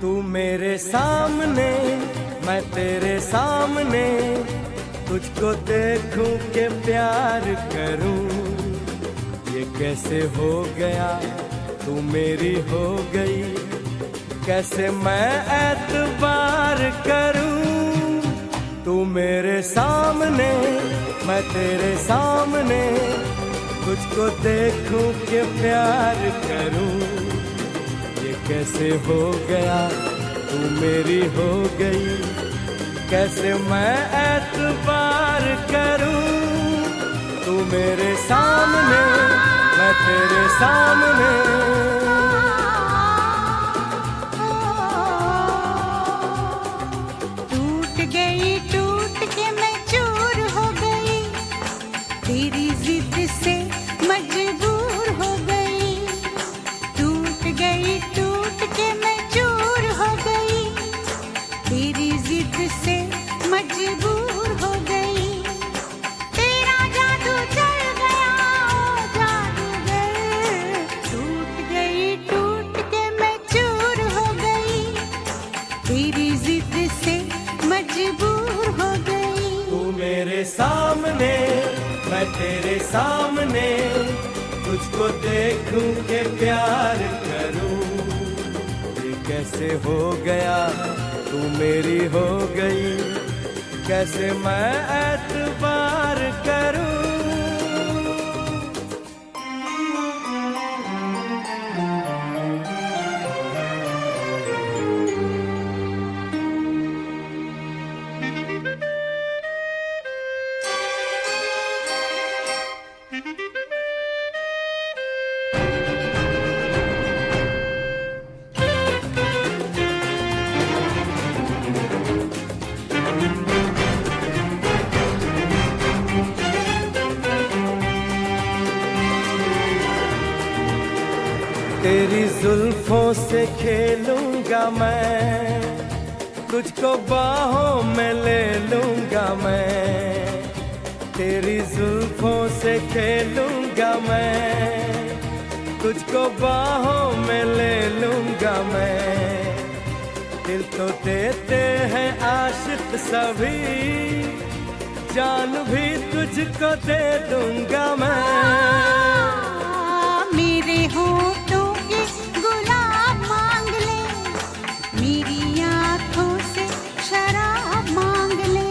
तू मेरे सामने मैं तेरे सामने, तुझको देखूं के प्यार करूं। ये कैसे हो गया तू मेरी हो गई, कैसे मैं एतबार करूं। तू मेरे सामने मैं तेरे सामने, तुझको देखूं के प्यार करूं। ये कैसे हो गया तू मेरी हो गई, कैसे मैं एतबार करूं। तू मेरे सामने मैं तेरे सामने। टूट गई टूट के मैं चूर हो गई, तेरी जिद से मजबूर हो गई। टूट गई टूट के मैं चूर हो गई, तेरी जिद से मजबूर हो गई। तेरा जादू चल गया ओ जादूगर, टूट गई टूट के मैं चूर हो गई, तेरी जिद से मजबूर हो गई। तू मेरे सामने मैं तेरे सामने, तुझको देखूं के प्यार करूं। ये कैसे हो गया तू मेरी हो गई, कैसे मैं एतबार करूं। तेरी जुल्फों से खेलूंगा मैं, तुझको बाहों में ले लूंगा मैं। तेरी जुल्फों से खेलूंगा मैं, तुझको बाहों में ले लूंगा मैं। दिल तो देते हैं आशिक सभी, जान भी तुझको दे दूंगा मैं। मेरे होठों के गुलाब मांग ले, मेरी आँखों से शराब मांग ले।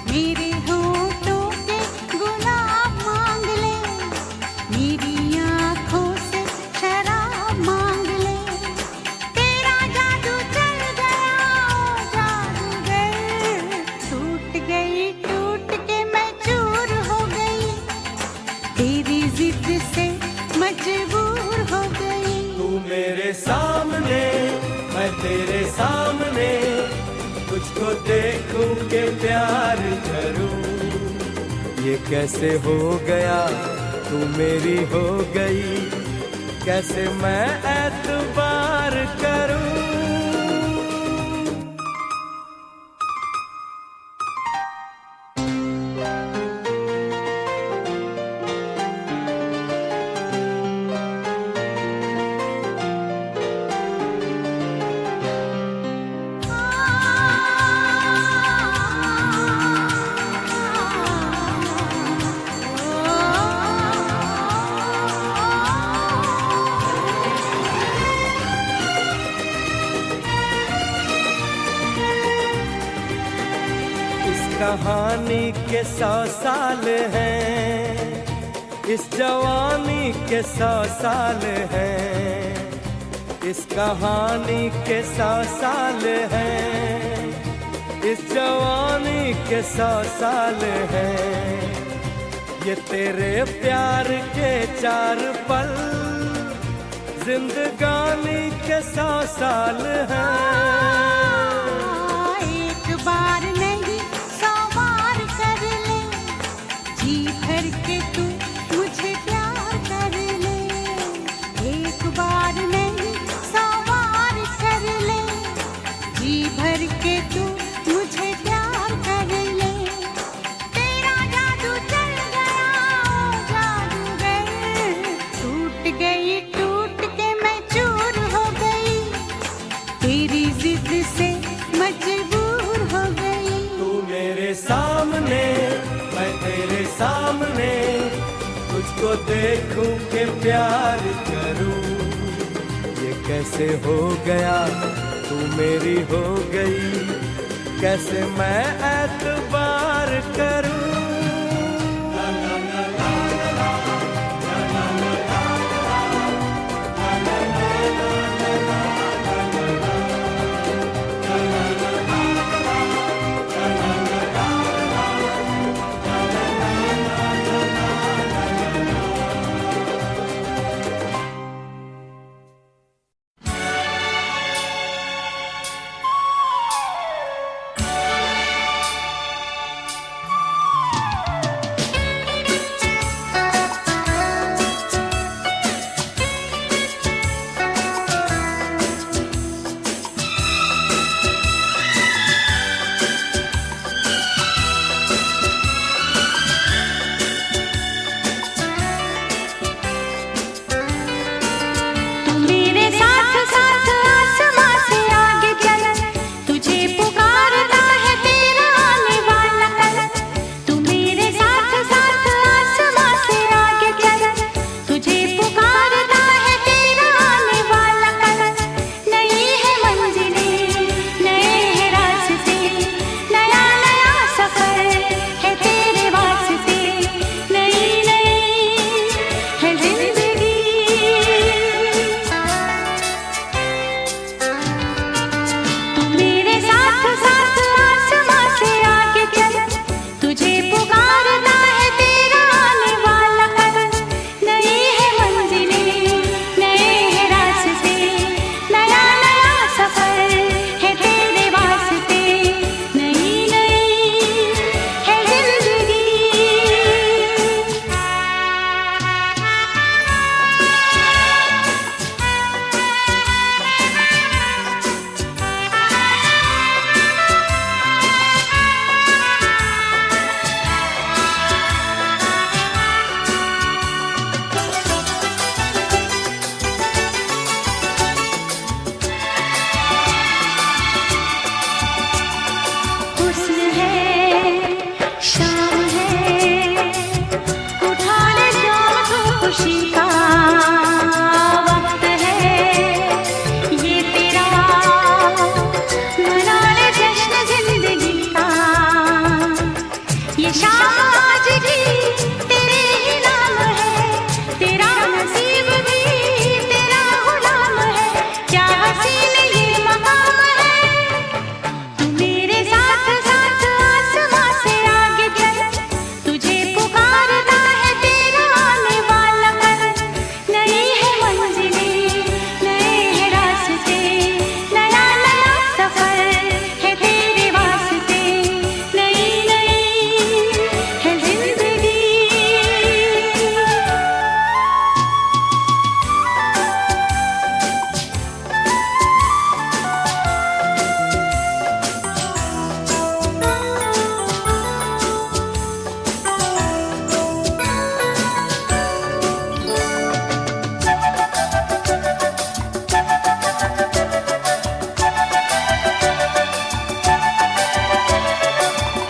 मेरे होठों के गुलाब मांग ले, मेरी आँखों से शराब मांग ले। तेरा जादू चल गया ओ जादूगर, टूट गई टूट के मैं चूर हो गई, तेरी जिद से मजबूर हो गई। तू मेरे सामने मैं तेरे सामने, तुझको देखूं के प्यार करूं। ये कैसे हो गया तू मेरी हो गई, कैसे मैं एतबार करूं। कहानी के 100 साल हैं, इस जवानी के 100 साल हैं। इस कहानी के 100 साल हैं, इस जवानी के 100 साल हैं। ये तेरे प्यार के 4 पल, जिंदगानी के 100 साल हैं। एक बार नहीं 100 बार कर ले, जी भर के तू मुझे प्यार कर ले। एक बार नहीं 100 बार कर ले, जी भर के तू मुझे प्यार कर ले। तेरा जादू चल गया ओ जादूगर, टूट गई टूट के मैं चूर हो गई, तेरी तुझको देखूं के प्यार करूं, ये कैसे हो गया तू मेरी हो गई, कैसे मैं एतबार करूं।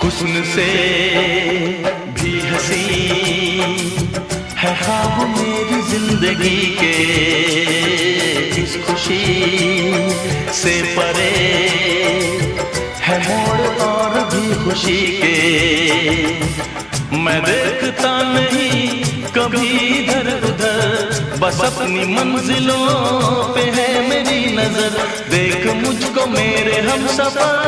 हुस्न से भी हसी है ख्वाब मेरी जिंदगी के, इस खुशी से परे है मोड़ और भी खुशी के। मैं देखता नहीं कभी इधर उधर, बस अपनी मंजिलों पे है मेरी नजर। देख मुझको मेरे हमसफर,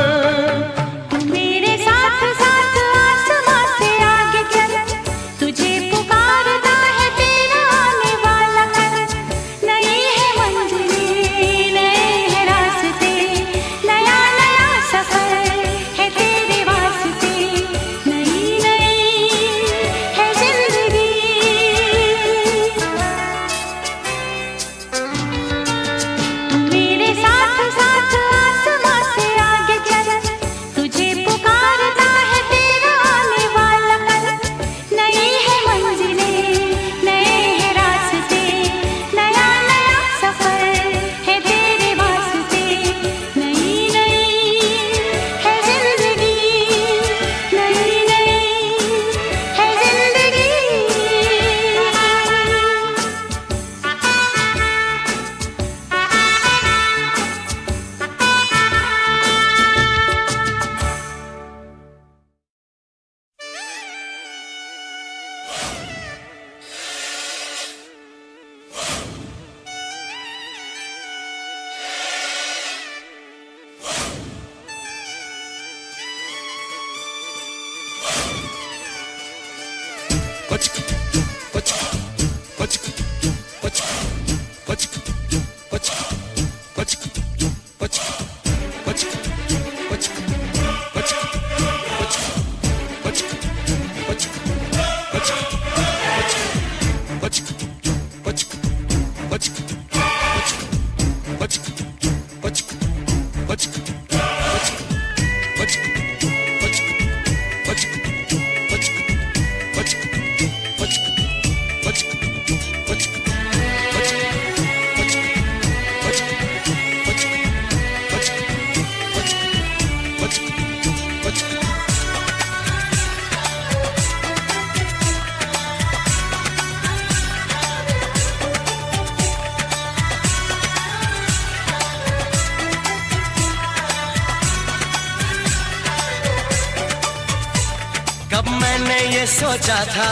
कब मैंने ये सोचा था,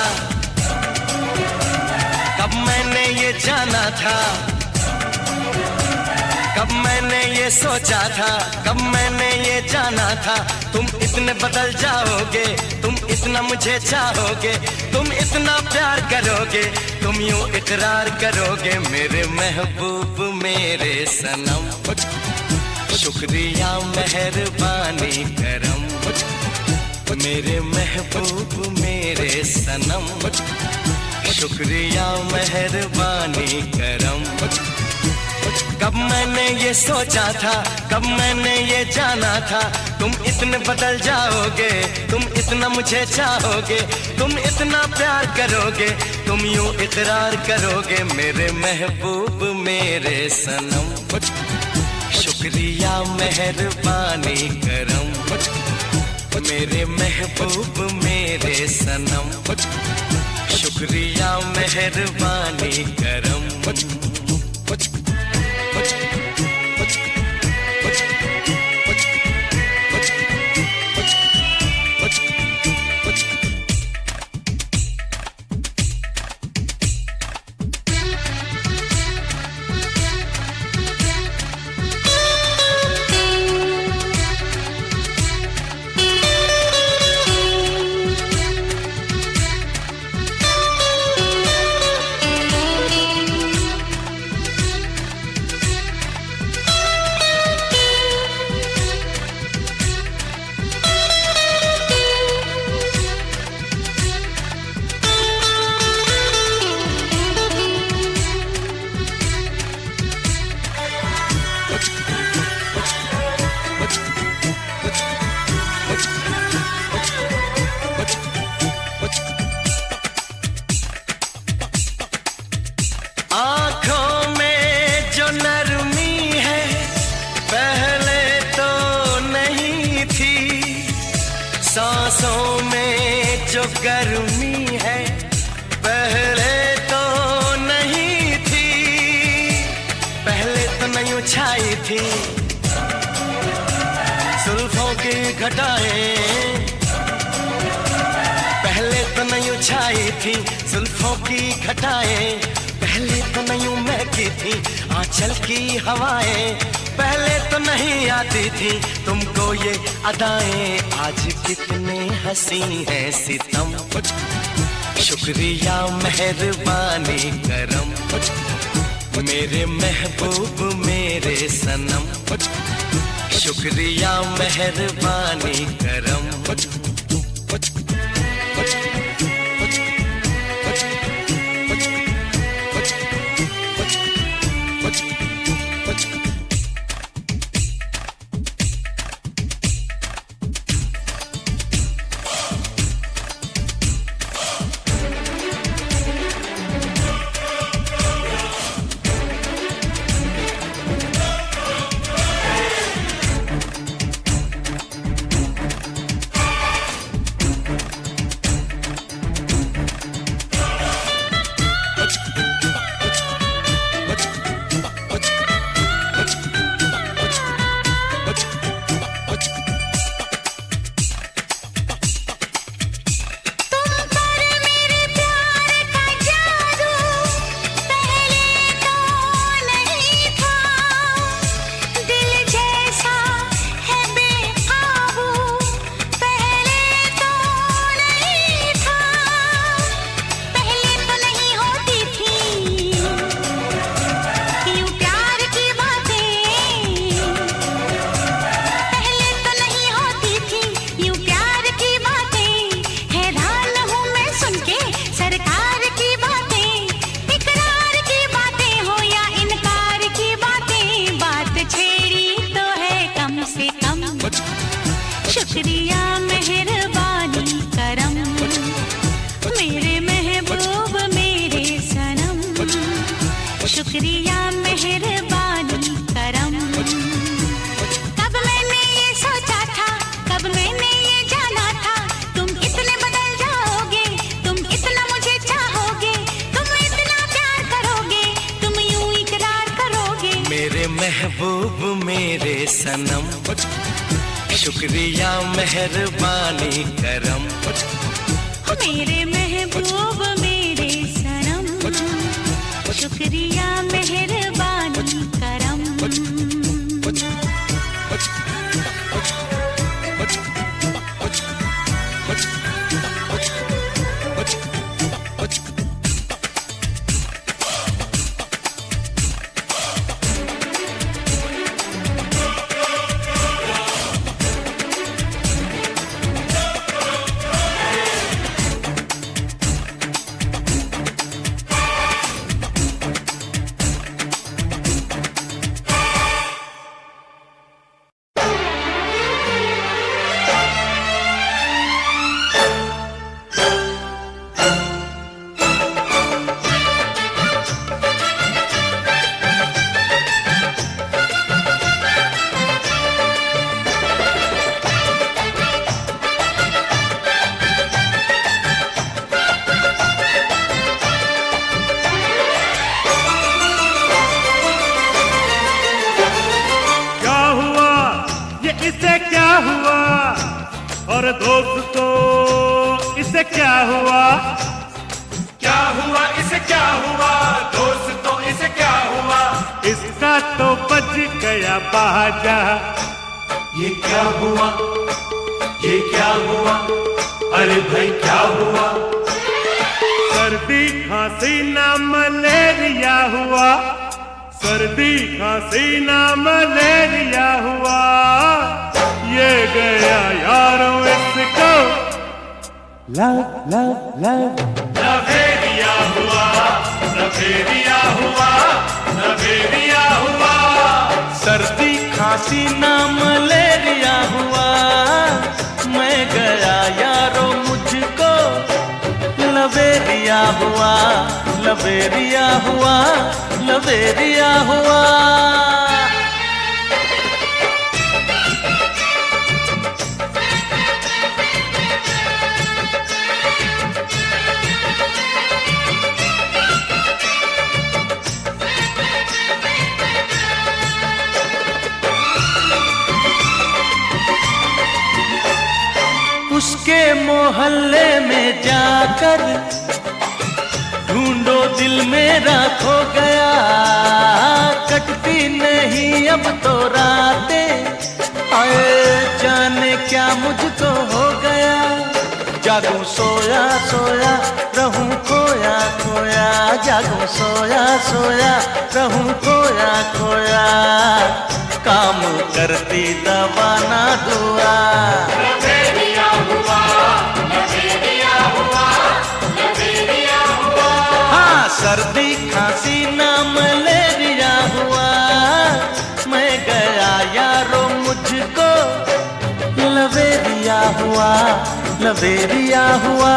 कब मैंने ये जाना था, कब मैंने ये सोचा था, कब मैंने ये जाना था, तुम इतने बदल जाओगे, तुम इतना मुझे चाहोगे, तुम इतना प्यार करोगे, तुम यूं इकरार करोगे मेरे महबूब मेरे सनम। शुक्रिया मेहरबानी करम मेरे महबूब मेरे सनम। शुक्रिया मेहरबानी करम। कब मैंने ये सोचा था, कब मैंने ये जाना था, तुम इतने बदल जाओगे, तुम इतना मुझे चाहोगे, तुम इतना प्यार करोगे, तुम यूं इकरार करोगे मेरे महबूब मेरे सनम। शुक्रिया मेहरबानी करम मेरे महबूब मेरे सनम। शुक्रिया मेहरबानी करम। आँखों में जो नरमी है पहले तो नहीं थी, सांसों में जो गर्मी है पहले तो नहीं थी, पहले तो नहीं छाई थी जुल्फों की घटाएं, पहले तो नहीं छाई थी जुल्फों की घटाएं, पहले तो नहीं महकी थी आंचल की हवाएं, पहले तो नहीं आती थी तुमको ये अदाएं, आज कितने हंसी है सितम। शुक्रिया मेहरबानी करम मेरे महबूब मेरे सनम। शुक्रिया मेहरबानी करम। शुक्रिया मेहरबानी करम। कब मैंने ये सोचा था, कब मैंने ये जाना था, तुम इतने बदल जाओगे, तुम इतना मुझे चाहोगे, तुम इतना प्यार करोगे, तुम यूं इकरार करोगे। मेरे महबूब मेरे सनम, शुक्रिया मेहरबानी करम। मेरे महबूब मेरे सनम, शुक्रिया मेहरबानी करम। और दोस्तों इसे क्या हुआ? क्या हुआ इसे, क्या हुआ दोस्तों इसे, क्या हुआ? इसका तो बच गया बाजा। ये क्या हुआ, ये क्या हुआ, अरे भाई क्या हुआ? सर्दी खांसी ना मलेरिया हुआ, सर्दी खांसी ना मलेरिया हुआ। ये गया यारों इसको लव लव लव लवेरिया हुआ, लवेरिया हुआ, लवेरिया हुआ। सर्दी खांसी ना मलेरिया हुआ, मैं गया यारो मुझको लवेरिया हुआ, लवेरिया हुआ, लवेरिया हुआ। उसके मोहल्ले में जाकर ढूंढो दिल मेरा खो गया, कटती नहीं अब तो रातें, आए जाने क्या मुझको हो गया। जागूं सोया सोया रहूं खोया खोया, जागूं सोया सोया रहूं खोया खोया। काम करती दवा ना दुआ, लवेरिया हुआ, लवेरिया हुआ, लवेरिया हुआ। हाँ सर्दी खांसी ना मलेरिया हुआ, मैं गया यारो मुझको लवेरिया हुआ, लवेरिया हुआ,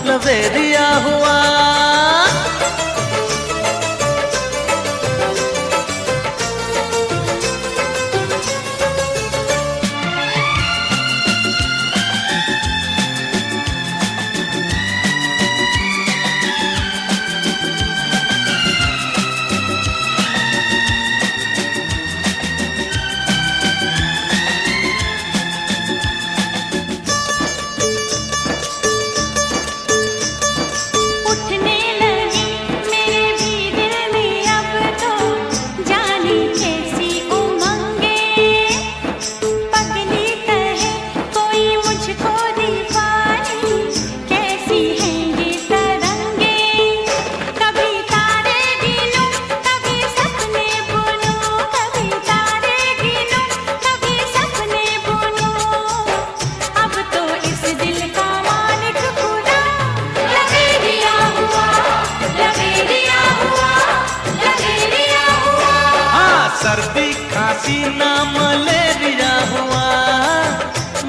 लवेरिया हुआ। सर्दी खांसी ना मलेरिया हुआ,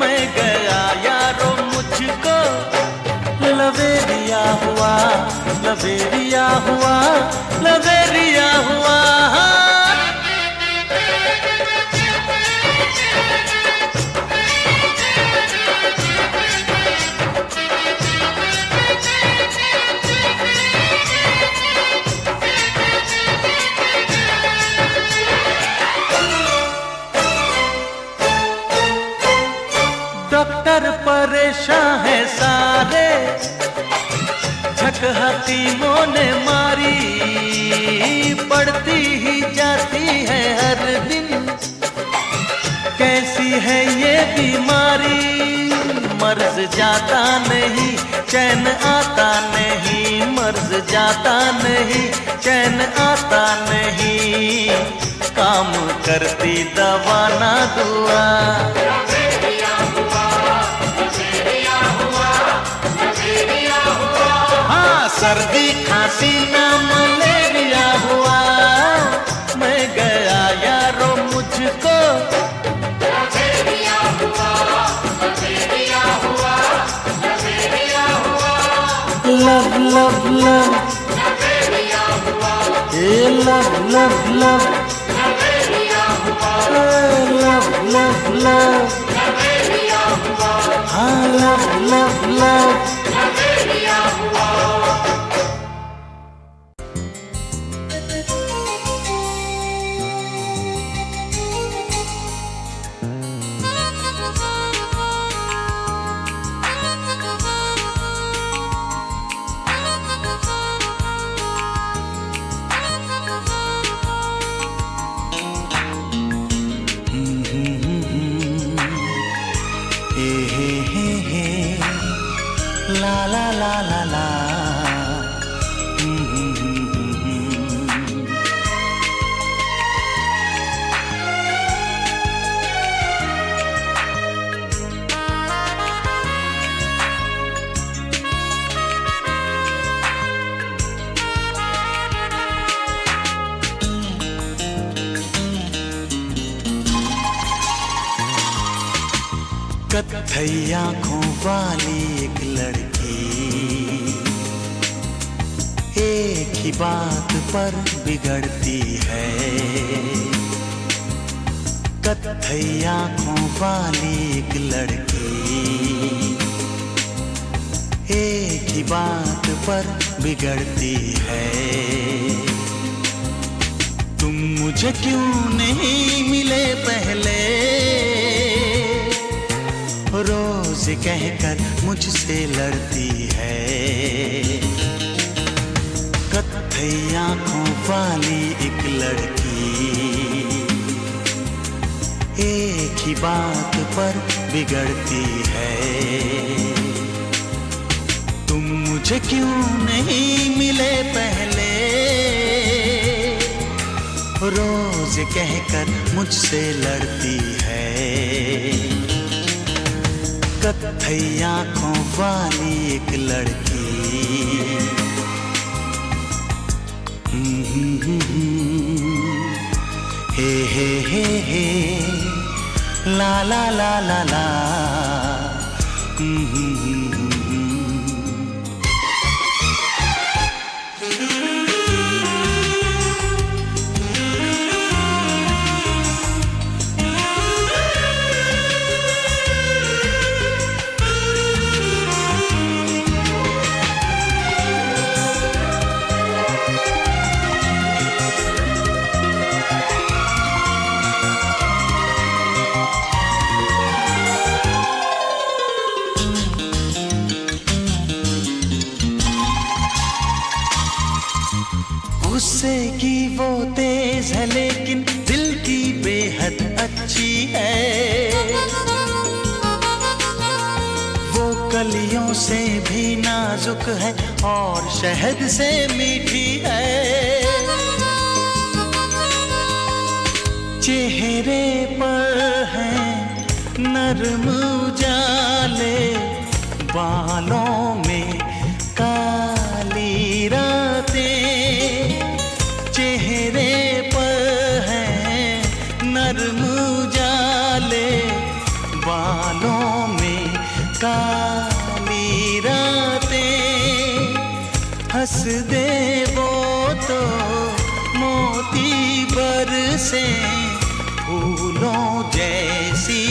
मैं गया यारो मुझको लवेरिया हुआ, लवेरिया हुआ। लवेरिया हुआ। डॉक्टर परेशान है सारे, झक हकीमों ने मारी, बढ़ती ही जाती है हर दिन, कैसी है ये बीमारी। मर्ज जाता नहीं, चैन आता नहीं, मर्ज जाता नहीं, चैन आता नहीं, काम करती दवा ना दुआ। हाँ, सर्दी खांसी ना मलेरिया हुआ, मैं गया यारो मुझको लव लव लव, ये love love love, love love love, हाँ love love love. La la la la la. कत्थई आँखों वाली एक लड़की, एक ही बात पर बिगड़ती है। कत्थई आँखों वाली एक लड़की, एक ही बात पर बिगड़ती है। तुम मुझे क्यों नहीं मिले पहले, रोज कहकर मुझसे लड़ती है। कत्थई आँखों वाली एक लड़की, एक ही बात पर बिगड़ती है। तुम मुझे क्यों नहीं मिले पहले, रोज कहकर मुझसे लड़ती है। कत्थई आँखों वाली एक लड़की, हे ला ला ला ला ला। गुस्से की वो तेज है लेकिन दिल की बेहद अच्छी है। वो कलियों से भी नाजुक है और शहद से मीठी है। चेहरे पर है नरम उजाले, बालों में काली रातें। चेहरे पर है नरम उजाले, बालों में काली रातें। हंस दे वो तो बरसे फूलों जैसी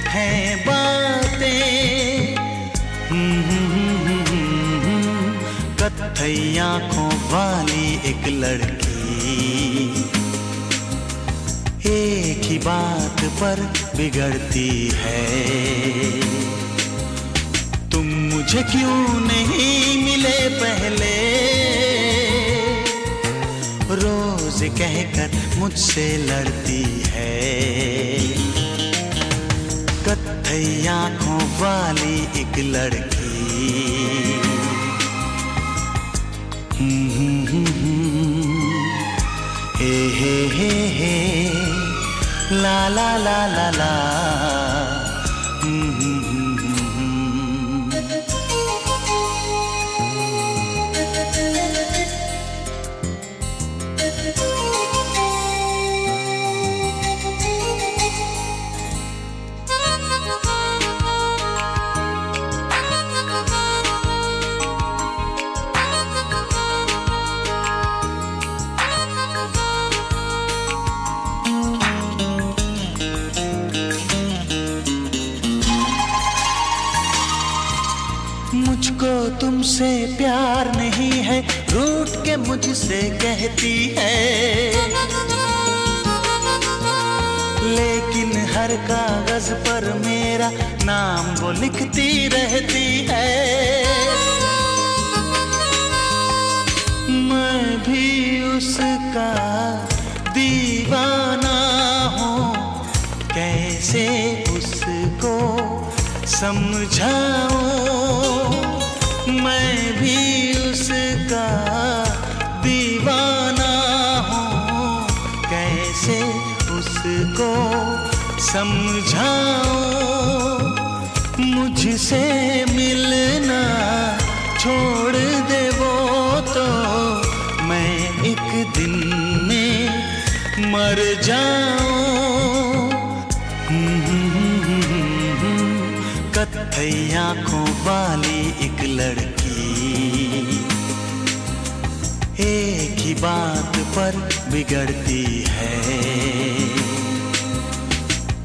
हैं बातें। कत्थई आंखों वाली एक लड़की एक ही बात पर बिगड़ती है। तुम मुझे क्यों नहीं मिले पहले, रोज कहकर मुझसे लड़ती है। कत्थई आंखों वाली एक लड़की। हे ला ला ला ला ला। मुझको तुमसे प्यार नहीं है, रूठ के मुझसे कहती है। लेकिन हर कागज पर मेरा नाम वो लिखती रहती है। मैं भी उसका दीवाना हूँ, कैसे उसको समझाऊं। मैं भी उसका दीवाना हूँ, कैसे उसको समझाऊं। मुझसे मिलना छोड़ दे वो तो मैं एक दिन में मर जाऊं। कत्थई आंखों वाली एक लड़की एक ही बात पर बिगड़ती है।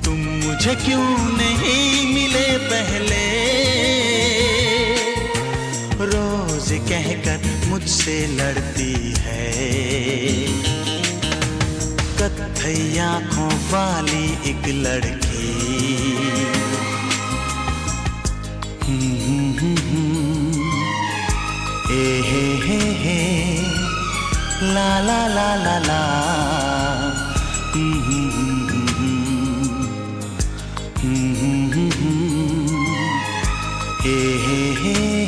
तुम मुझे क्यों नहीं मिले पहले, रोज कहकर मुझसे लड़ती है। कत्थई आंखों वाली एक लड़की। हे ला ला ला ला ला।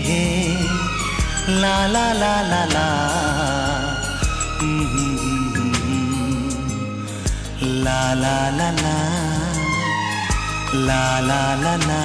हे ला ला ला ला ला। ला ला ला ला ला ला ला ला।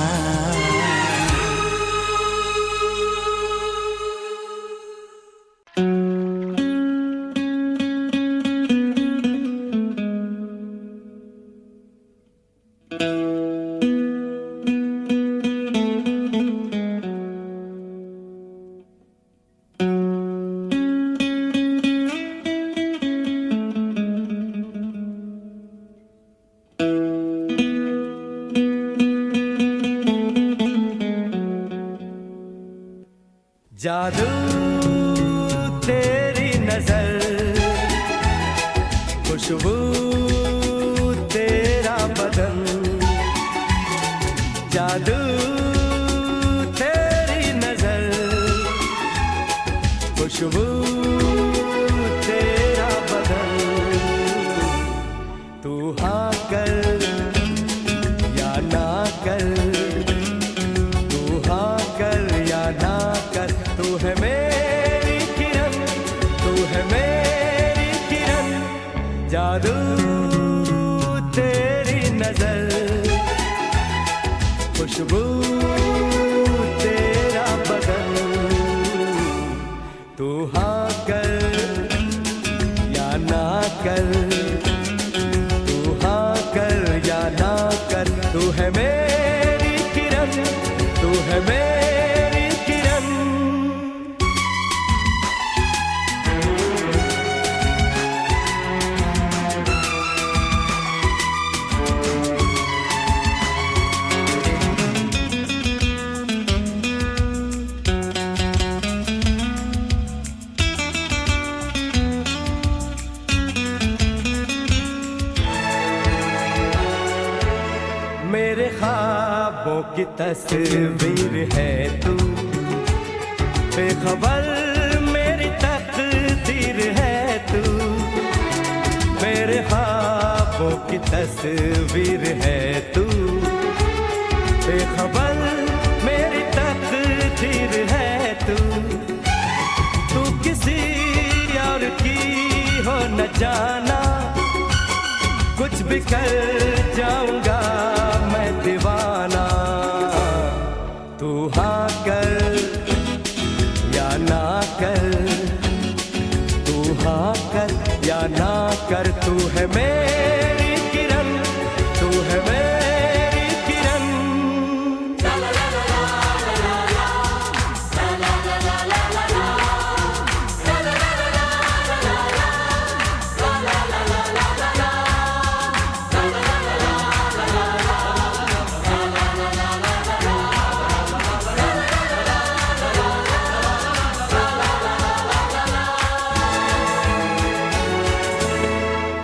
जादू तेरी नजर, खुशबू तेरा बदन। जादू तेरी नजर, खुशबू तेरा बदन। तू हाँ कर या ना कर, तू हाँ कर या ना कर, तू है मेरी किरण, तू है मेरी किरण। जादू तेरी नजर, खुशबू तेरा बदन। तू हाँ कर या ना कर, तू हाँ कर या ना कर, तू है मेरी किरण, तू है मेरी किरण। ख्वाबों की तस्वीर है तू, बेखबर मेरी तकदीर है तू, मेरे ख्वाबों की तस्वीर है तू, बेखबर मेरी तकदीर है तू। तू किसी और की हो न जाना, कुछ भी कर जाऊंगा मैं दीवाना। तू हाँ कर या ना कर, तू हाँ कर या ना कर, तू है मेरी किरण, तू है मेरी किरण।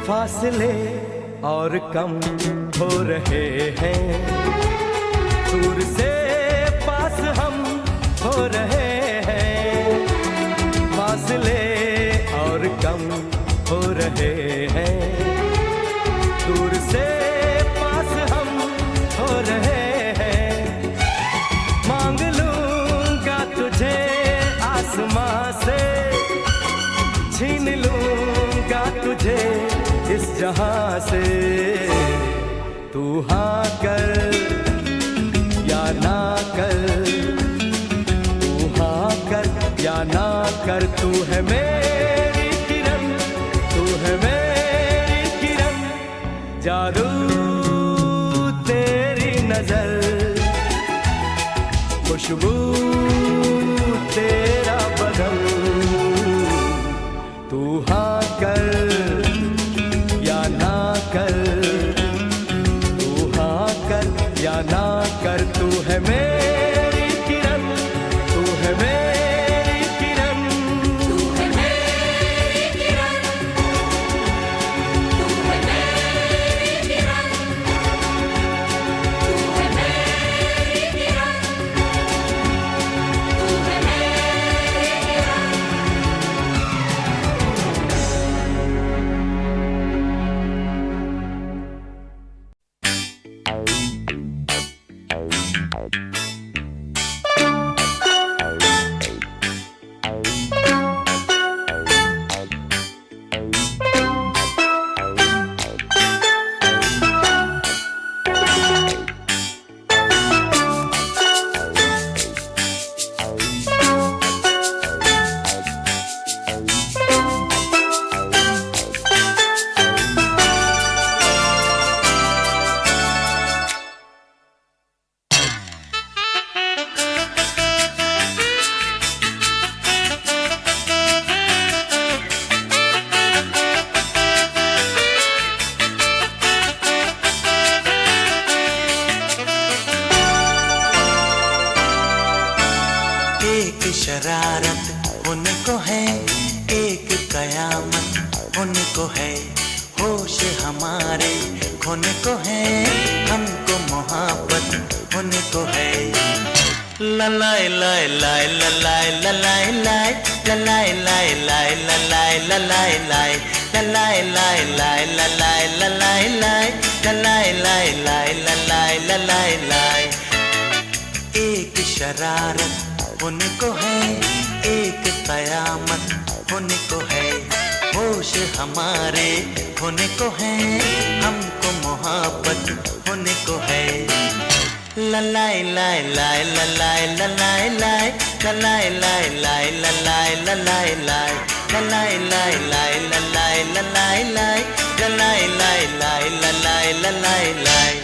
फासले और कम हो रहे हैं, दूर से पास हम हो रहे हैं। फासले और कम हो रहे हैं, दूर से पास हम हो रहे हैं। मांग लूंगा तुझे आसमां से, छीन लूंगा तुझे इस जहां से। तू हाँ कर या ना कर, तू हाँ कर या ना कर, तू है मेरी किरण, तू है मेरी किरण। जादू तेरी नजर, खुशबू तेरा बदन। तू हाँ कर या ना कर, तू हाँ कर या ना कर, तू है मेरी किरण, तू है मेरी किरण, तू है मेरी किरण, तू है मेरी किरण, तू है मेरी किरण, तू है मेरी किरण। शरारत उनको है, एक कयामत उनको है, होश हमारे खोने को है, हमको मोहब्बत उनको है। ललाई लाई लाई ललाई ललाई लाई ललाई लाई लाई ललाई ललाई लाई ललाई लाई लाई ललाई ललाई लाई ललाई लाई लाई ललाई ललाई लाई। एक शरारत उनको है, एक कयामत उनको है, होश हमारे होने को है, हमको मोहब्बत होने को है। ललाई लाई लाई ललाई ललाई लाई ललाई लाई लाई ललाई ललाई लाई ललाई लाई लाई ललाई ललाई लाई ललाई लाई लाई ललाई ललाई लाई।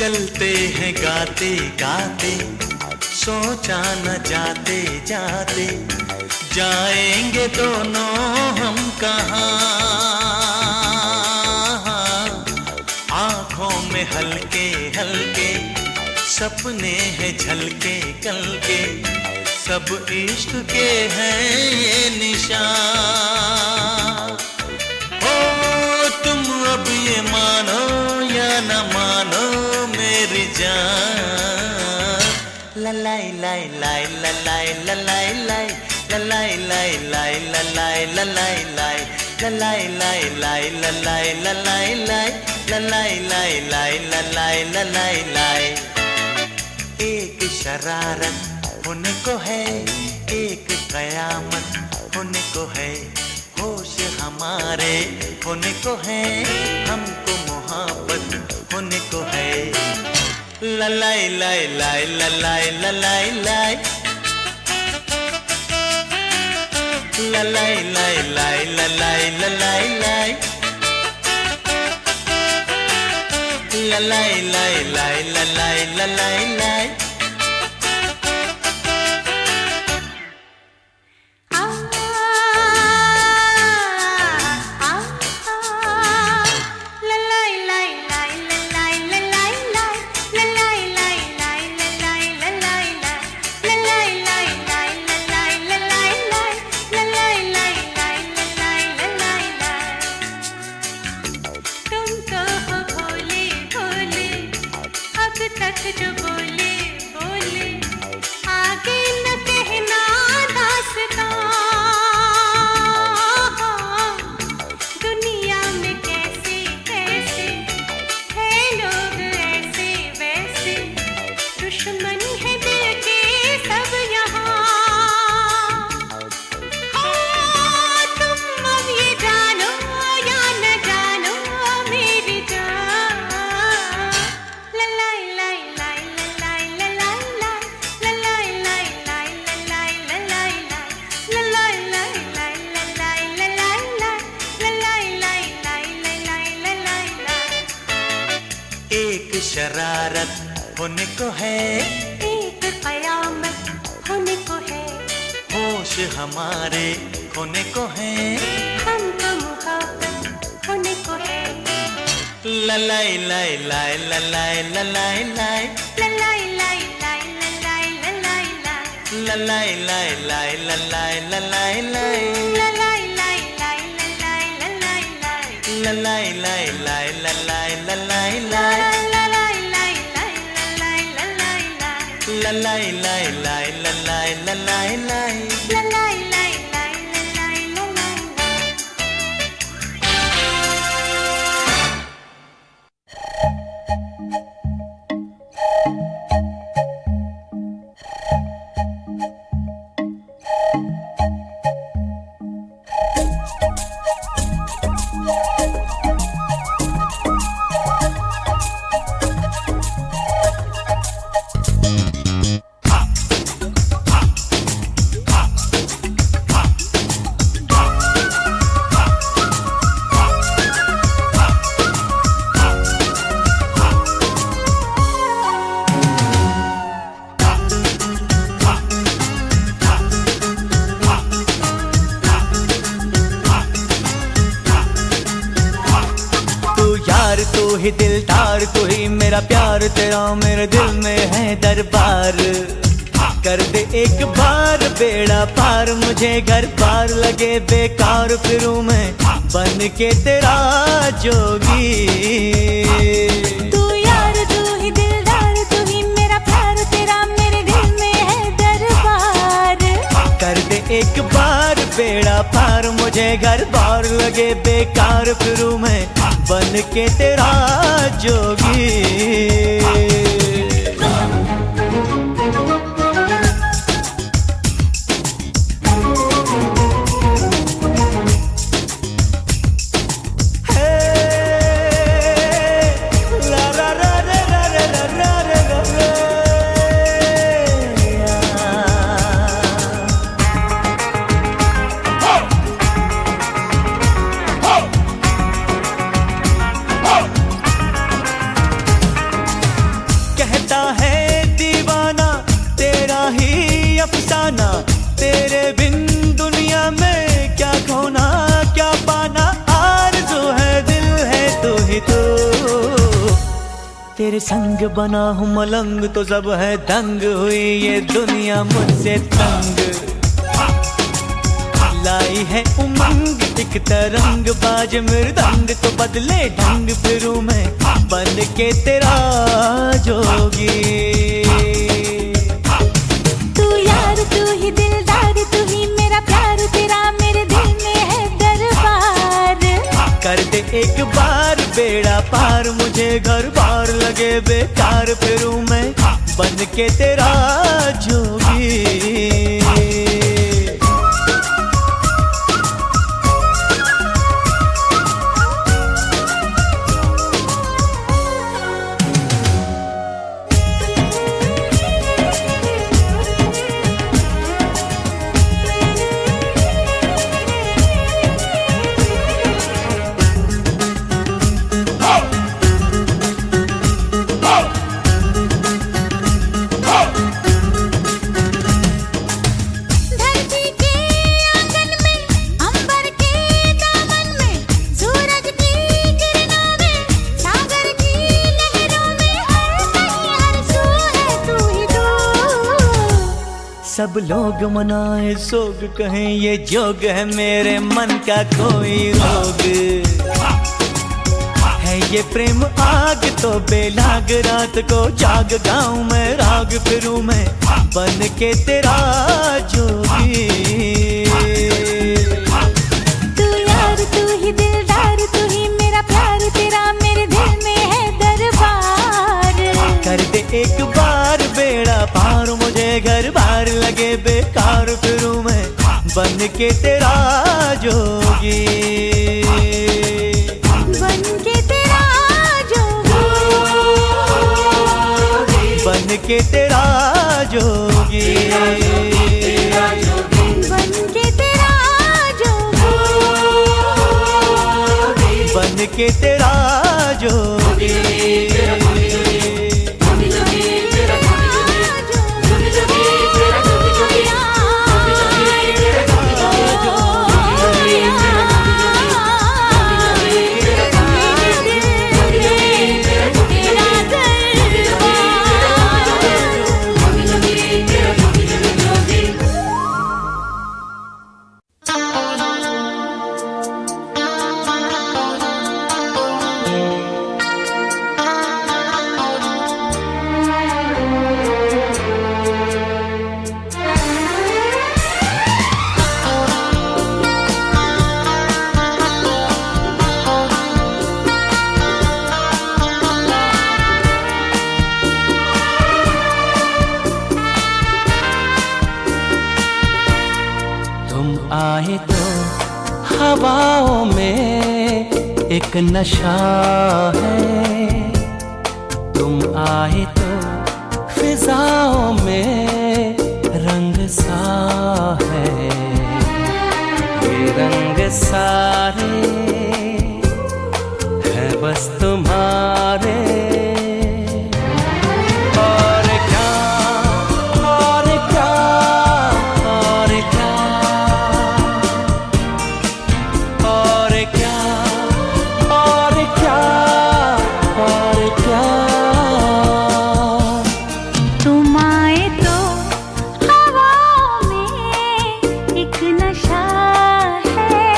चलते हैं गाते गाते, सोचा न जाते जाते, जाएंगे दोनों हम कहाँ। आंखों में हल्के हल्के सपने हैं झलके कल के, सब इश्क के हैं ये निशान। ओ तुम अब ये मानो या न मानो मेरी जान। ललाई लाई लाई ललाई ललाई लाई ललाई लाई लाई ललाई ललाई लाई ललाई लाई लाई ललाई ललाई लाई ललाई लाई लाई ललाई ललाई लाई। एक शरारत होने को है, एक कयामत होने को है, होश हमारे होने को है, हमको मोहब्बत होने को है। ललाई लाई लाई ललाई ललाई लाई ललाई लाई लाई ललाई ललाई लाई ललाई लाई लाई ललाई ललाई लाई। जो बोले बोले आगे न कहना दास्तां। दुनिया में कैसे कैसे है लोग ऐसे वैसे, दुश्मन है दिल के सब यहाँ। तुम अब ये जानो या न जानो मेरी जान। ललाई लाई लाई ललाई ललाई ललाई ललाई लाई ललाई ललाई ललाई लाई लाई ललाई ललाई ललाई लाई लाई ललाई लाई। एक शरारत होने को है, एक कयामत होने को है, होश हमारे होने को है, हमको मोहब्बत होने को है। ललाई लाई लाई ललाई ललाई लाई ललाई लाई लाई ललाई ललाई ललाई लाई लाई ललाई ललाई लाई ललाई लाई लाई ललाई ललाई ललाई लाई लाई ललाई ललाई लाई ललाई लाई लाई ललाई लाई लाई ललाई ललाई लाई। ललाई लाई लाई ललाई ललाई। तू ही दिलदार, तू ही मेरा प्यार, तेरा मेरे दिल में है दरबार। कर दे एक बार बेड़ा पार, मुझे घर पार लगे बेकार, फिरूं मैं बन के तेरा जोगी। तू यार तू ही दिलदार, तू ही मेरा प्यार, तेरा मेरे दिल में है दरबार। कर दे एक बार बेड़ा पार, मुझे घर बार लगे बेकार, फिरूं मैं बन के तेरा जोगी। जाना, तेरे बिन दुनिया में क्या खोना क्या पाना, आरज़ू है दिल है तू ही तो। तेरे संग बना हूँ मलंग तो सब है दंग, हुई ये दुनिया मुझसे तंग। लाई है उमंग एक तरंग, बाज मृदंग तो बदले ढंग, फिरूं मैं बन के तेरा जोगी। तू यार तू ही दिलदार, तू ही मेरा प्यार, तेरा मेरे दिल में है दरबार। कर दे एक बार बेड़ा पार, मुझे घर बार लगे बेकार, फिरूं मैं बन के तेरा जोगी। सब लोग मनाए सोग, कहें ये जोग है मेरे मन का कोई रोग। है ये प्रेम आग तो बेलाग, रात को जाग गाऊं मैं राग, फिरूं मैं बन के तेरा जोगी। तू यार तू ही दिलदार, तू ही मेरा प्यार, तेरा मेरे दिल में है दरबार। कर दे एक बार बेड़ा पार, मुझे घर बार लगे बेकार, फिरूं मैं बन के तेरा जोगी। बन के तेरा जोगी, बन के तेरा जोगी, बन के तेरा जोगी, बन के तेरा जोगी। आए तो हवाओं में एक नशा है, तुम आए तो फिजाओं में रंग सा है। ये रंग सारे हैं बस तुम्हारे, और क्या और क्या और क्या और क्या और क्या और क्या। तुम आए तो हवाओं में एक नशा है,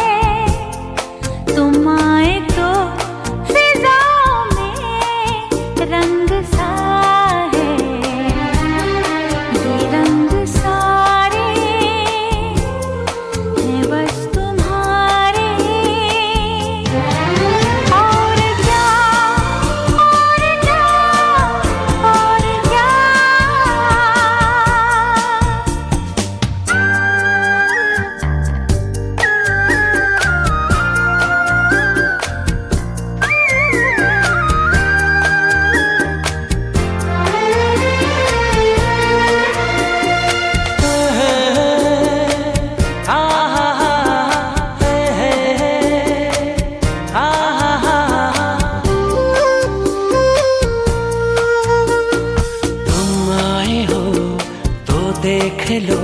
देख लो,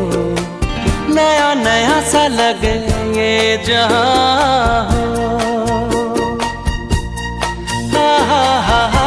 नया नया सा लगे ये जहां हो। हा हा हा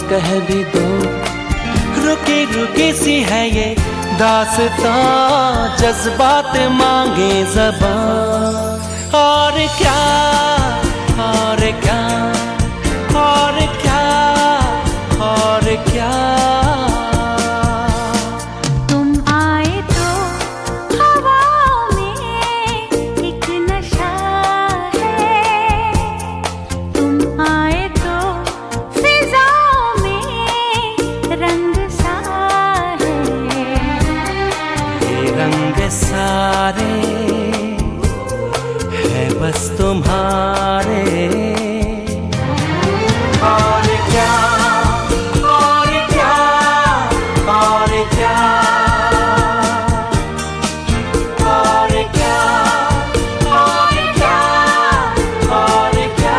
कह भी दो, रुकी रुकी सी है ये दास्तां, जज्बात मांगे ज़बान। और क्या और क्या और क्या और क्या, तुम आए तो हवा में एक नशा है, तुम आए तो फिजा रंग सा है, ये रंग सारे है बस तुम्हारे। और क्या और क्या और क्या और क्या और क्या और क्या।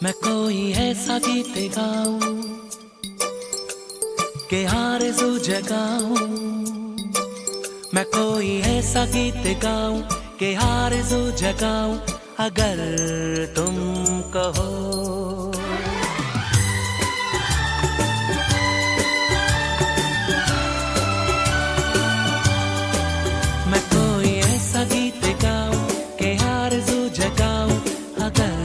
मैं कोई ऐसा गीत गाऊं कि आरज़ू जगाऊं, मैं कोई ऐसा गीत गाऊं कि आरज़ू जगाऊं, अगर तुम कहो। मैं कोई ऐसा गीत गाऊं कि आरज़ू जगाऊं, अगर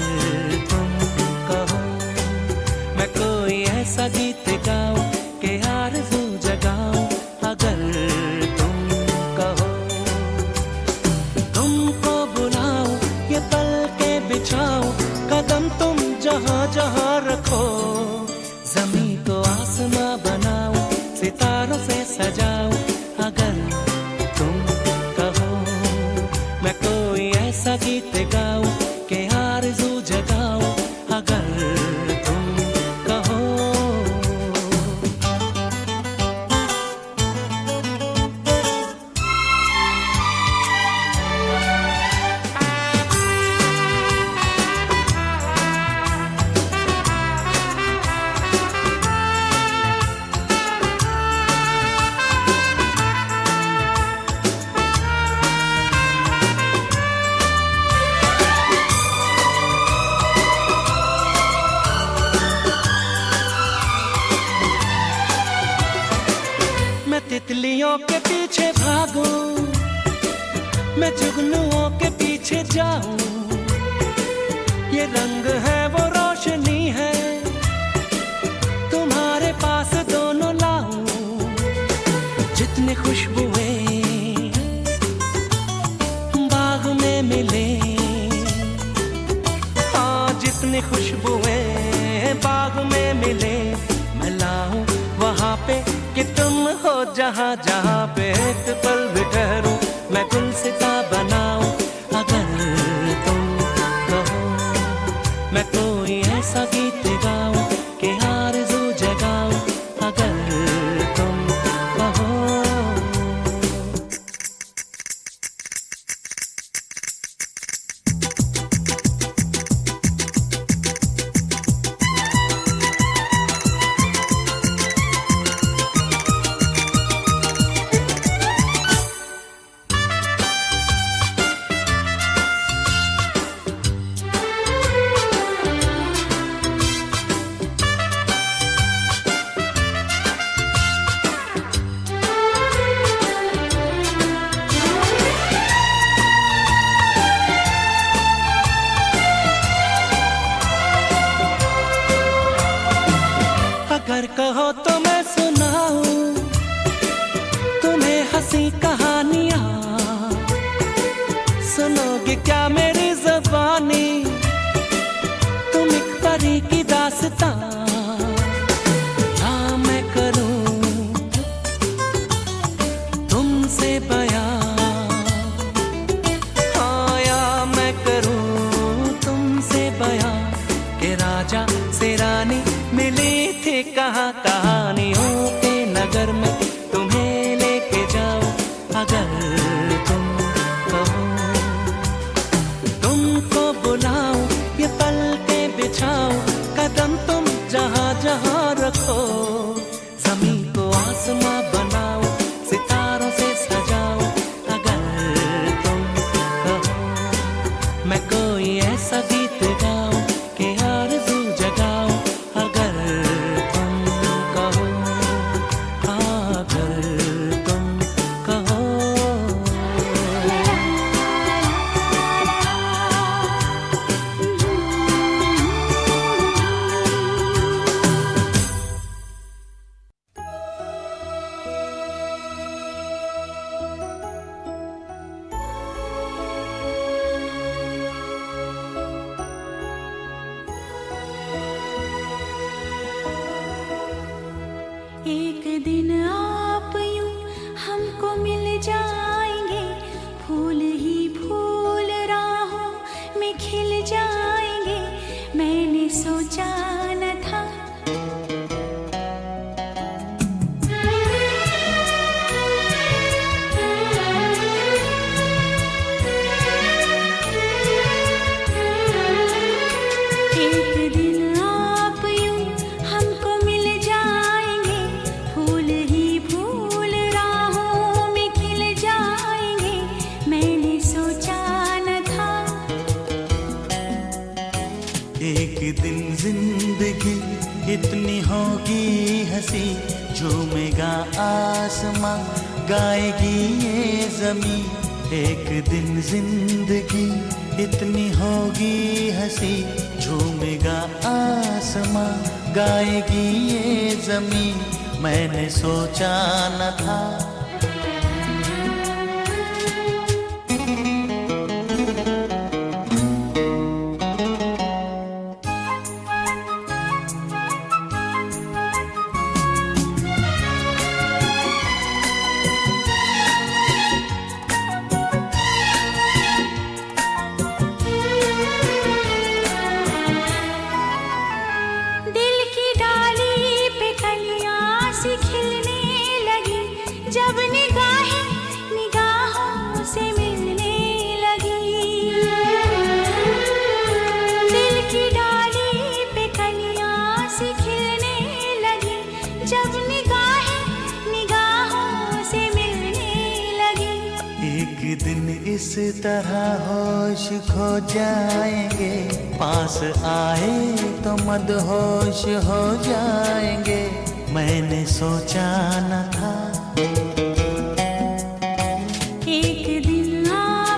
कोई ऐसा गीत गाऊं कि आरज़ू जगाऊं, अगर तुम कहो। तुमको बुलाऊं, ये पल के बिछाऊं, कदम तुम जहां जहां मैं जुगनुओं के पीछे जाऊं, ये रंग है वो रोशनी है, तुम्हारे पास दोनों लाऊं। जितनी खुशबुएं बाग में मिले, हाँ जितनी खुशबुएं बाग में मिले, मैं लाऊं वहाँ पे कि तुम हो जहाँ जहाँ पे एक पल भी ठहरूं, मैं गुलसिता बनाऊं। अगर तुम कहो मैं कोई ऐसा गीत गाऊं कि आरज़ू जगाऊं, अगर तुम कहो। अगर कहो तो मैं सुनाऊं तुम्हें हंसी कहानियां, सुनोगे क्या मेरी ज़बानी, तुम एक परी की दास्तां। हाँ मैं करूं तुमसे बयां, हाँ या मैं करूं तुमसे बयां कि राजा से रानी मिली थी कहाँ कहानियों के नगर में, तुम्हें लेके जाऊं अगर तुम कहो। तुमको बुलाऊं ये पलके बिछाऊं, कदम तुम जहाँ जहाँ रखो, ज़मीं को आसमां बनाऊं, सितारों से सजाऊं, अगर तुम कहो। मैं कोई ऐसा गीत गाऊं कि आरज़ू जगाऊं, अगर तुम कहो, अगर तुम कहो। एक दिन आप यूं हमको मिल जाएंगे, फूल ही फूल राहों में खिल जाएंगे, मैंने सोचा न था। एक दिन आप यूं हमको मिल जाएंगे, फूल ही फूल राहों में खिल जाएंगे, मैंने सोचा न था। एक दिन जिंदगी इतनी होगी हंसी, झूमेगा आसमां गाएगी ये ज़मीं। एक दिन जिंदगी इतनी होगी हंसी, झूमेगा आसमां गाएगी ये ज़मीं, मैंने सोचा न था। दिल की डाली पे कलियां सी खिलने लगी, जब निगाहें निगाहों से मिलने लगी। दिल की डाली पे कलियां सी खिलने लगी, जब निगाहें निगाहों से मिलने लगी। एक दिन इस तरह होश खो जाएंगे, पास आए तो मदहोश हो जाएंगे, मैंने सोचा न था। एक दिन आ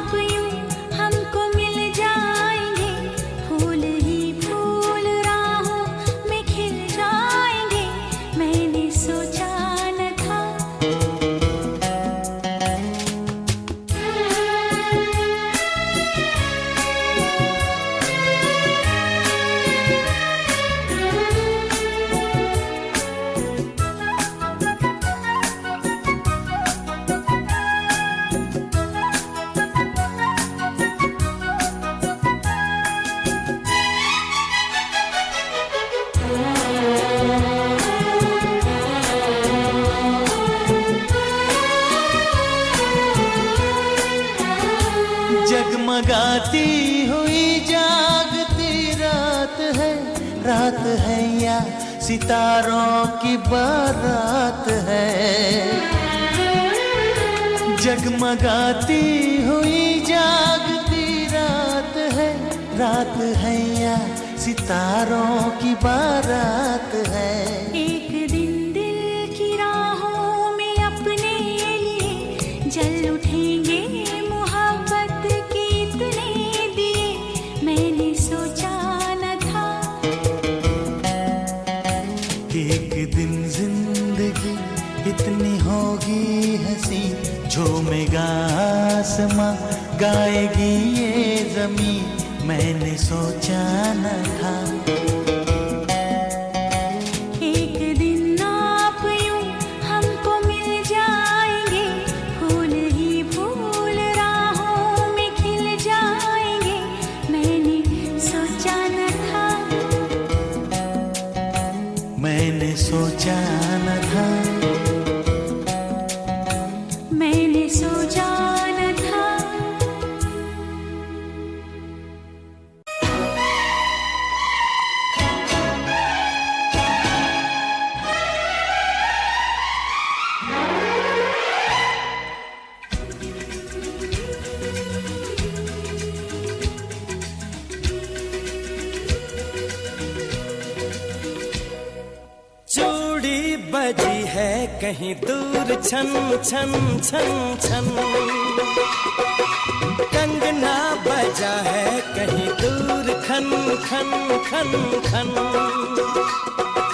जगमगाती हुई जागती रात है या सितारों की बारात है। जगमगाती हुई जागती रात है या सितारों की बारात है। एक दिन दिल की राहों में अपने लिए जल उठेंगे मोहब्बत के इतने दिए मैंने सोचा न था। एक दिन जिंदगी इतनी होगी हंसी, झूमेगा आसमां गाएगी ये जमीन, मैंने सोचा न था। एक दिन आप यूं हमको मिल जाएंगे, फूल ही फूल राहों में खिल जाएंगे, मैंने सोचा न था। मैंने सोचा न था। मैंने सोचा न था। चूड़ी बजी है कहीं दूर छन छन छन छन, कंगना बजा है कहीं दूर खन खन खन खन।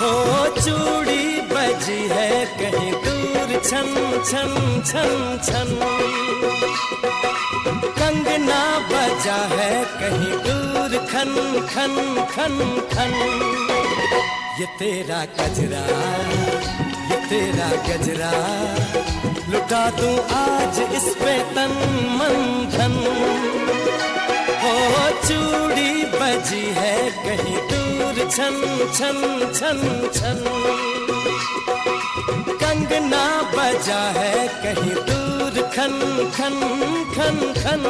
हो चूड़ी बजी है कहीं दूर छन छन छन छन, कंगना बजा है कहीं दूर खन खन खन खन। ये तेरा गजरा ये तेरा गजरा लुटा दूं आज इस पे तन मन धन। हो चूड़ी बजी है कहीं दूर छन छन छन छन, कंगना बजा है कहीं दूर खन खन खन खन।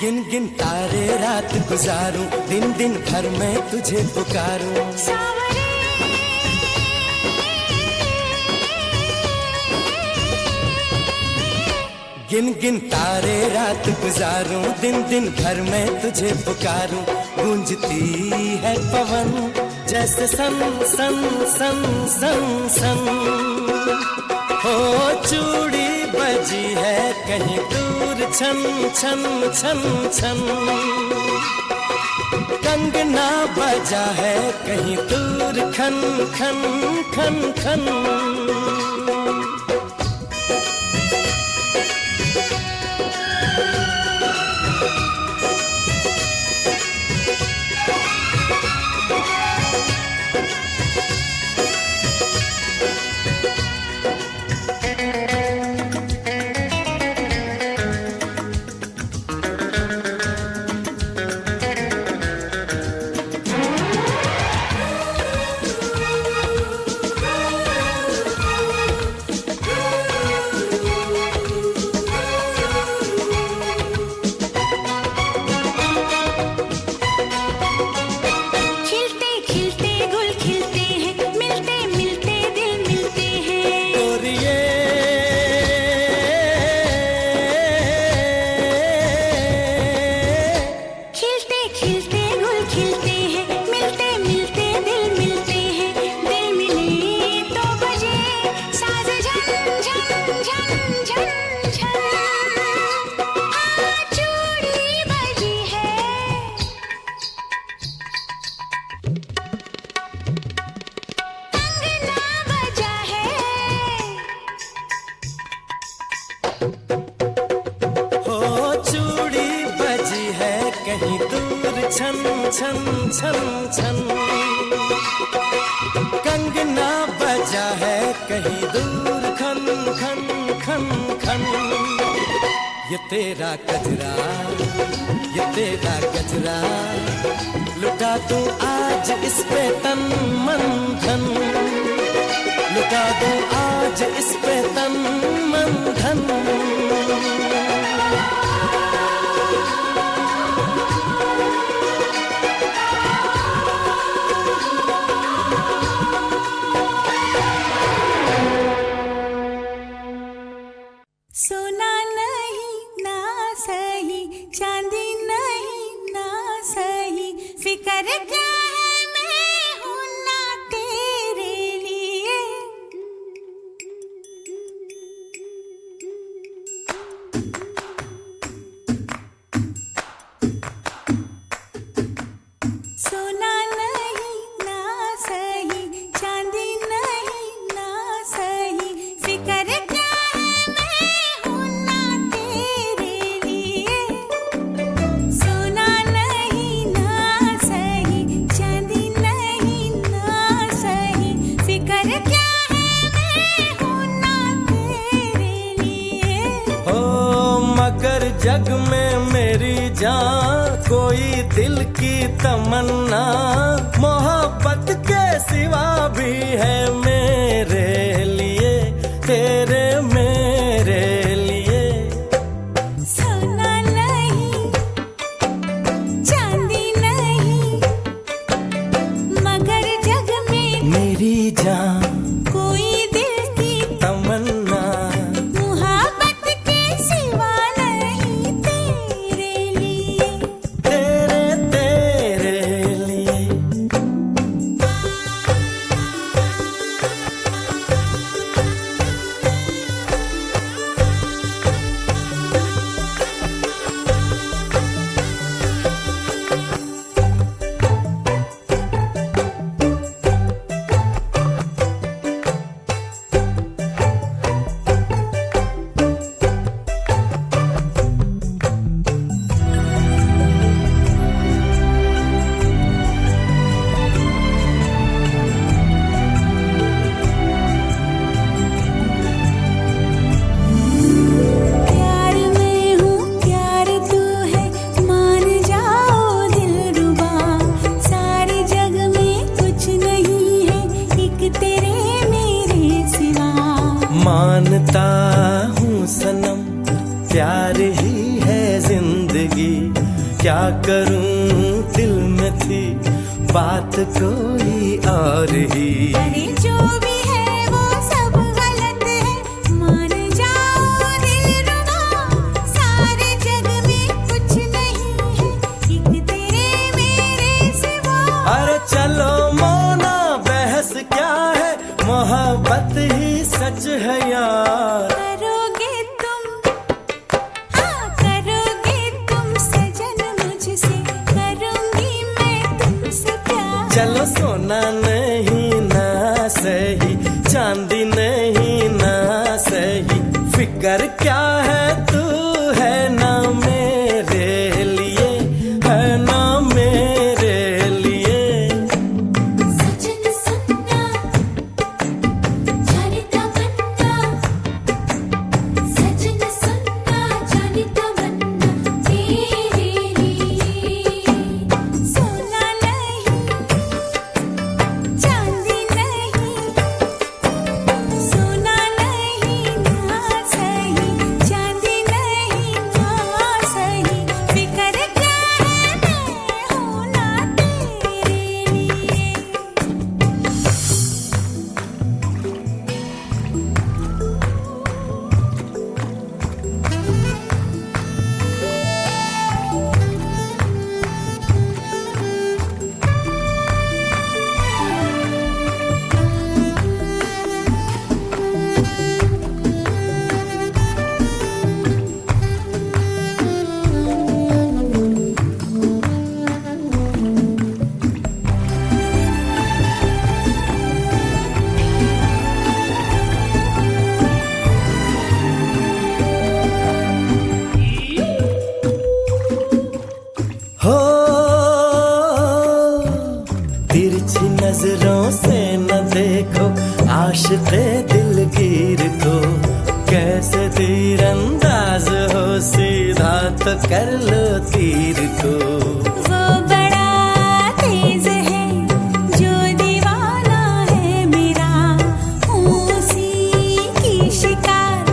गिन गिन तारे रात गुजारूं, दिन दिन भर मैं तुझे पुकारूं। सावरे गिन गिन तारे रात गुजारूं, दिन दिन भर मैं तुझे पुकारूं। गूंजती है पवन जैसे सन सन सन सन सन। हो चूड़ी बजी है कहीं दूर छन छन छन छन, कंगना बजा है कहीं दूर खन खन खन खन। छन छन छन। कंगना बजा है कहीं दूर खन खन खन खन। ये तेरा गजरा, ये तेरा गजरा, लुटा दूं आज इस पे तन मन धन। लुटा दूं आज इस पे तन मन धन। सोना नहीं ना सही, चांदी नहीं ना सही, फिक्र क्या है मैं हूं ना तेरे लिए। सोना नहीं ना सही, चांदी नहीं ना सही, फिक्र क्या है मैं हूं ना तेरे लिए। सोना नहीं ना सही, चांदी नहीं ना सही, फिक्र क्या है मैं हूं ना तेरे लिए। ओ मगर जग में मेरी जान कोई दिल की तमन्ना, मोहब्बत के सिवा भी है मेरे लिए, तेरे मेरे लिए। सोना नहीं चांदी नहीं, मगर जग में मेरी जान कोई दिल की तमन्ना, मोहब्बत के सिवा नहीं तेरे लिए। तेरे तेरे लिए। प्यार में हूँ प्यार तू है, मान जाओ दिलरुबा। सारे जग में कुछ नहीं है एक तेरे मेरे सिवा। मानता हूँ सनम प्यार ही है जिंदगी, क्या करूँ दिल में थी बात कोई और ही। अरे जो भी है वो सब गलत है, मान जाओ दिलरुबा। सारे जग में कुछ नहीं है एक तेरे मेरे सिवा। अरे चलो मोना बहस क्या है, मोहब्बत ही सच है यार। करोगे तुम, हाँ करोगे तुम सजन मुझसे, करूंगी मैं तुमसे प्यार। चलो सोना नहीं ना सही, चांदी नहीं ना सही, फिक्र क्या है तू है ना मेरे लिए, है ना मेरे लिए। सजन सुनना जाने तमन्ना, सजन सुनना जाने तमन्ना तेरे लिए। सोना नहीं चांदी नहीं, सोना नहीं ना सही, चांदी नहीं ना सही, फिक्र क्या है मैं हूं ना तेरे लिए। हो आशिक़े दिलगीर को कैसे तीरंदाज हो, सीधा तो कर लो तीर को। वो बड़ा तेज है जो दीवाना है मेरा, उसी की शिकार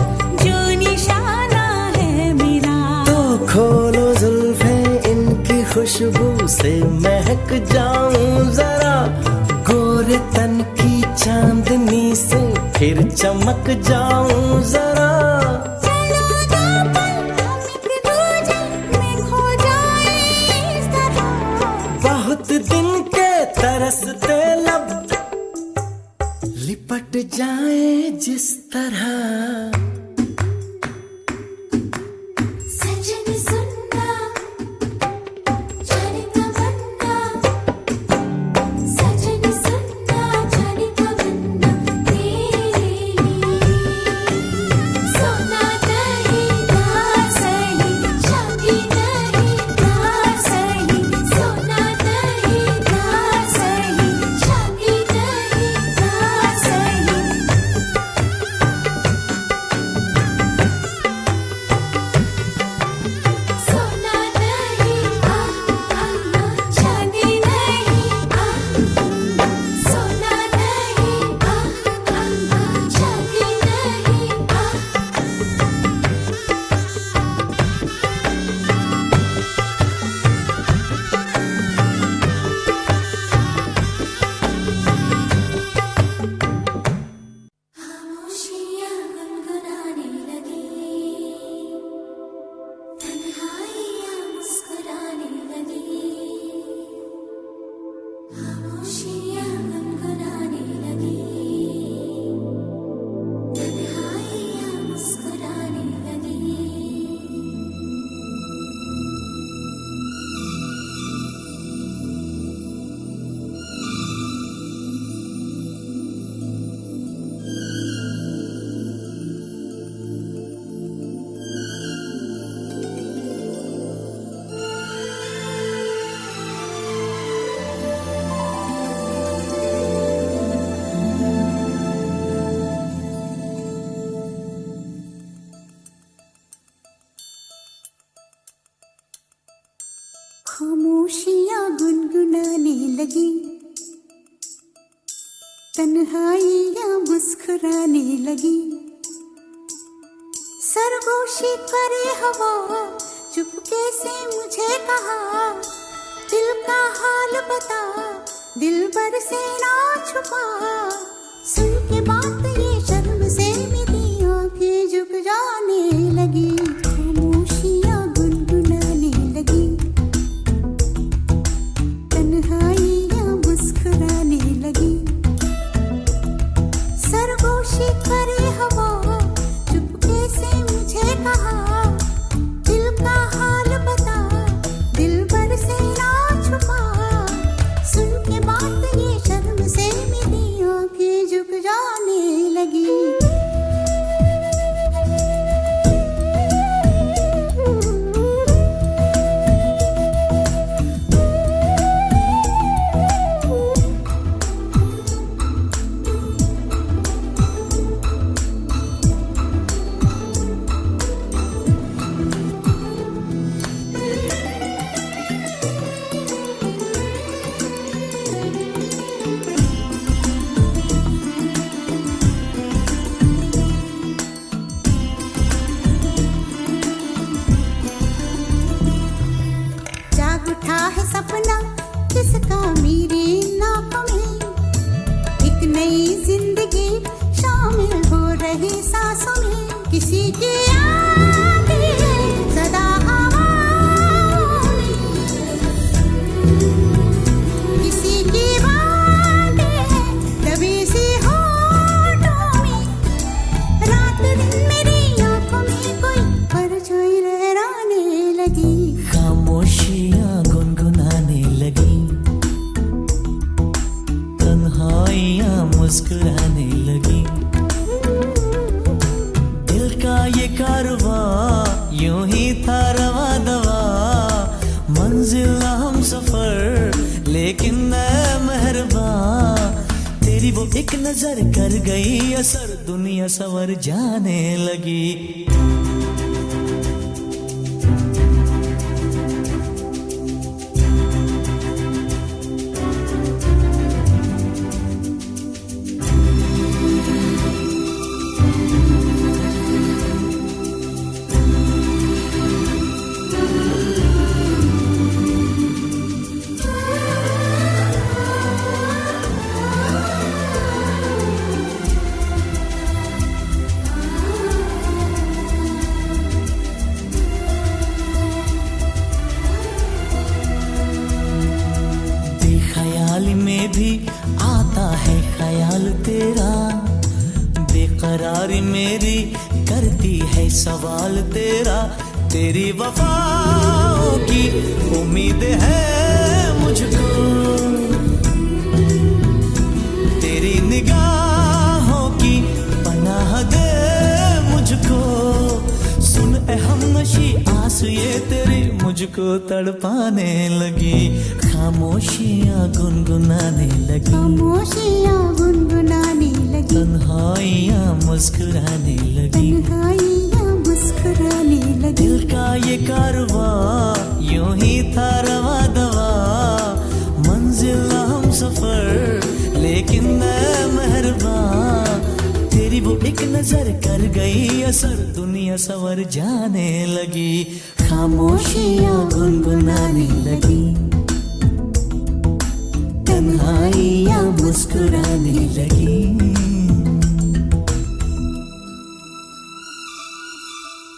जो निशाना है मेरा। तो खोलो जुल्फे इनकी खुशबू से महक जाऊं जरा, गोरे तन की चांदनी से फिर चमक जाऊं जरा। चलो दो पल हम एक दूजे में खो जाएं इस तरह, बहुत दिन के तरसते लब लिपट जाए जिस तरह। सजन सुनना जाने तमन्ना, सजन सुनना जाने तमन्ना तेरे लिए। सोना नहीं ना सही, चांदी नहीं ना सही, सोना नहीं ना सही, चांदी नहीं ना सही। सोना नहीं चांदी नहीं, सोना नहीं चांदी नहीं। खामोशियाँ गुनगुनाने लगी, तन्हाइयाँ मुस्कुराने लगी। खामोशियाँ गुनगुनाने लगी, तन्हाइयाँ मुस्कुराने लगी। खामोशियाँ गुनगुनाने लगी, तन्हाइयाँ मुस्कुराने लगी। सरगोशी करे हवा, चुपके से मुझे कहा, दिल का हाल बता, दिल भर से ना छुपा। सुन के बात ये शर्म से मेरी आंखें झुक जाने लगी। खामोशियाँ गुनगुनाने लगी, तन्हाइयाँ मुस्कुराने लगी। सरगोशी करे हवा, चुपके से मुझे कहा, दिल का हाल बता, दिल भर से ना छुपा। सुन के बात ये शर्म से मेरी आंखें झुक जाने लगी। किसी की आती है सदा हवाओं में, किसी की बातें हैं दबी सी होठों में। रात दिन मेरी आंखों में कोई परछाई लहराने लगी। खामोशियाँ गुनगुनाने लगी, तन्हाइयाँ मुस्कुराने लगी। दिल का ये एक नजर कर गई असर, दुनिया सवर जाने लगी। में भी आता है ख्याल तेरा, बेकरारी मेरी करती है सवाल तेरा। तेरी वफाओं की उम्मीद है मुझको, तेरी निगाहों की पनाह दे मुझको। सुन ए हमनशी आस ये तेरी मुझको तड़पाने लगी। खामोशियाँ गुनगुनाने लगी, खामोशियाँ गुनगुनाने लगी, तन्हाइयाँ मुस्कुराने लगी, तन्हाइयाँ मुस्कुराने लगी। दिल का ये कारवां यूं ही था रवा दवा, मंजिल हम सफर लेकिन मैं मेहरबान। तेरी वो एक नजर कर गई असर, दुनिया सवर जाने लगी। खामोशियाँ गुनगुनाने लगी, तन्हाइयाँ मुस्कुराने लगी।